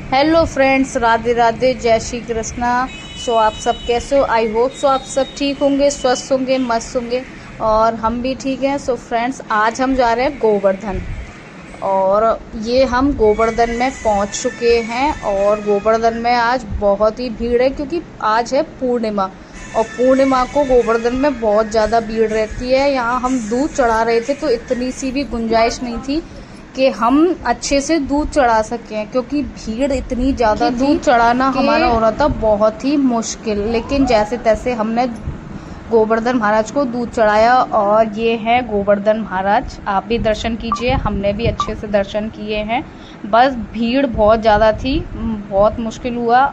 Hello friends, Radhe Radhe, जय श्री कृष्णा। सो आप सब कैसे हो? आई होप सो आप सब ठीक होंगे, स्वस्थ होंगे, मस्त होंगे और हम भी ठीक हैं। सो फ्रेंड्स, आज हम जा रहे हैं गोवर्धन और ये हम गोवर्धन में पहुंच चुके हैं। और गोवर्धन में आज बहुत ही भीड़ है क्योंकि आज है पूर्णिमा और पूर्णिमा को गोवर्धन में बहुत ज़्यादा भीड़ रहती है। यहाँ हम दूध चढ़ा रहे थे तो इतनी सी भी गुंजाइश नहीं थी कि हम अच्छे से दूध चढ़ा सकें क्योंकि भीड़ इतनी ज़्यादा थी। दूध चढ़ाना हमारा हो रहा था बहुत ही मुश्किल, लेकिन जैसे तैसे हमने गोवर्धन महाराज को दूध चढ़ाया। और ये है गोवर्धन महाराज, आप भी दर्शन कीजिए, हमने भी अच्छे से दर्शन किए हैं। बस भीड़ बहुत ज़्यादा थी, बहुत मुश्किल हुआ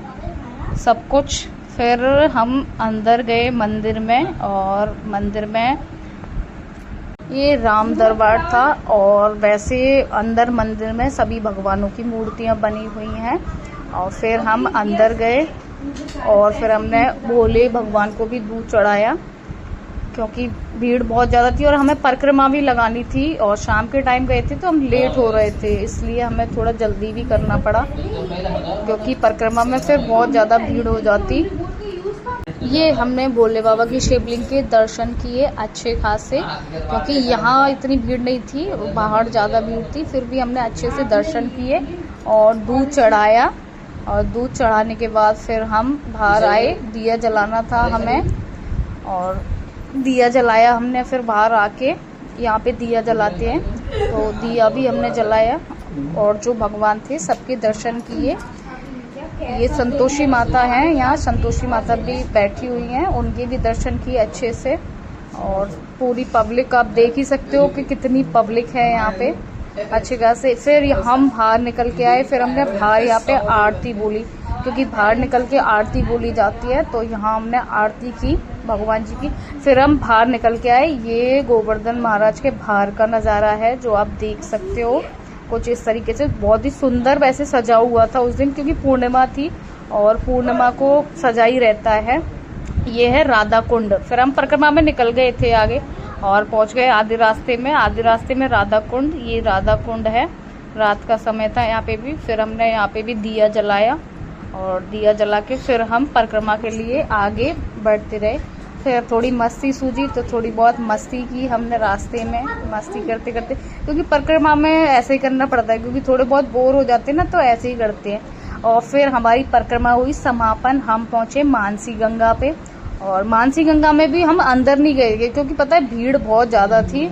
सब कुछ। फिर हम अंदर गए मंदिर में और मंदिर में ये राम दरबार था और वैसे अंदर मंदिर में सभी भगवानों की मूर्तियां बनी हुई हैं। और फिर हम अंदर गए और फिर हमने भोले भगवान को भी दूध चढ़ाया क्योंकि भीड़ बहुत ज़्यादा थी और हमें परिक्रमा भी लगानी थी और शाम के टाइम गए थे तो हम लेट हो रहे थे, इसलिए हमें थोड़ा जल्दी भी करना पड़ा क्योंकि परिक्रमा में फिर बहुत ज़्यादा भीड़ हो जाती। ये हमने भोले बाबा की शिवलिंग के दर्शन किए अच्छे खासे क्योंकि यहाँ इतनी भीड़ नहीं थी, बाहर ज़्यादा भीड़ थी। फिर भी हमने अच्छे से दर्शन किए और दूध चढ़ाया। और दूध चढ़ाने के बाद फिर हम बाहर आए, दिया जलाना था हमें और दिया जलाया हमने। फिर बाहर आके यहाँ पे दिया जलाते हैं तो दिया भी हमने जलाया और जो भगवान थे सबके दर्शन किए। ये संतोषी माता हैं, यहाँ संतोषी माता भी बैठी हुई हैं, उनके भी दर्शन किए अच्छे से। और पूरी पब्लिक आप देख ही सकते हो कि कितनी पब्लिक है यहाँ पे अच्छे खासे। फिर हम बाहर निकल के आए, फिर हमने बाहर यहाँ पे आरती बोली क्योंकि बाहर निकल के आरती बोली जाती है, तो यहाँ हमने आरती की भगवान जी की। फिर हम बाहर निकल के आए। ये गोवर्धन महाराज के बाहर का नज़ारा है जो आप देख सकते हो कुछ इस तरीके से। बहुत ही सुंदर वैसे सजा हुआ था उस दिन क्योंकि पूर्णिमा थी और पूर्णिमा को सजा ही रहता है। ये है राधा कुंड। फिर हम परिक्रमा में निकल गए थे आगे और पहुंच गए आधे रास्ते में। आधे रास्ते में राधा कुंड, ये राधा कुंड है। रात का समय था यहाँ पे भी। फिर हमने यहाँ पे भी दिया जलाया और दिया जला के फिर हम परिक्रमा के लिए आगे बढ़ते रहे। फिर थोड़ी मस्ती सूझी तो थोड़ी बहुत मस्ती की हमने रास्ते में, मस्ती करते करते, क्योंकि परिक्रमा में ऐसे ही करना पड़ता है क्योंकि थोड़े बहुत बोर हो जाते हैं ना, तो ऐसे ही करते हैं। और फिर हमारी परिक्रमा हुई समापन, हम पहुंचे मानसी गंगा पे। और मानसी गंगा में भी हम अंदर नहीं गए क्योंकि पता है भीड़ बहुत ज़्यादा थी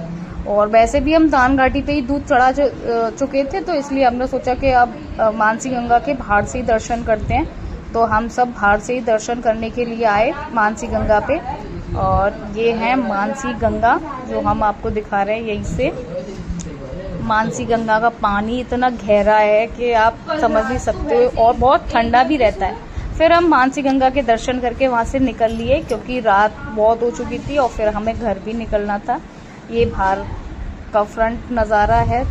और वैसे भी हम दान घाटी पे ही दूध चढ़ा चुके थे, तो इसलिए हमने सोचा कि अब मानसी गंगा के बाहर से ही दर्शन करते हैं। तो हम सब बाहर से ही दर्शन करने के लिए आए मानसी गंगा पे। और ये है मानसी गंगा जो हम आपको दिखा रहे हैं यहीं से। मानसी गंगा का पानी इतना गहरा है कि आप समझ नहीं सकते हो और बहुत ठंडा भी रहता है। फिर हम मानसी गंगा के दर्शन करके वहाँ से निकल लिए क्योंकि रात बहुत हो चुकी थी और फिर हमें घर भी निकलना था। ये बाहर का फ्रंट नज़ारा है।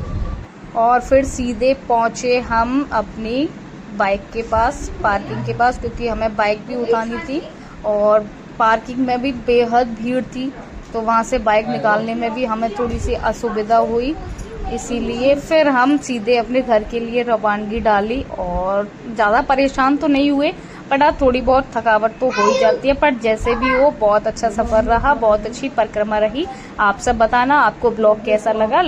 और फिर सीधे पहुँचे हम अपनी बाइक के पास, पार्किंग के पास, क्योंकि हमें बाइक भी उठानी थी और पार्किंग में भी बेहद भीड़ थी, तो वहाँ से बाइक निकालने में भी हमें थोड़ी सी असुविधा हुई। इसीलिए फिर हम सीधे अपने घर के लिए रवानगी डाली और ज़्यादा परेशान तो नहीं हुए, पर थोड़ी बहुत थकावट तो हो ही जाती है। पर जैसे भी हो, बहुत अच्छा सफ़र रहा, बहुत अच्छी परिक्रमा रही। आप सब बताना आपको ब्लॉग कैसा लगा।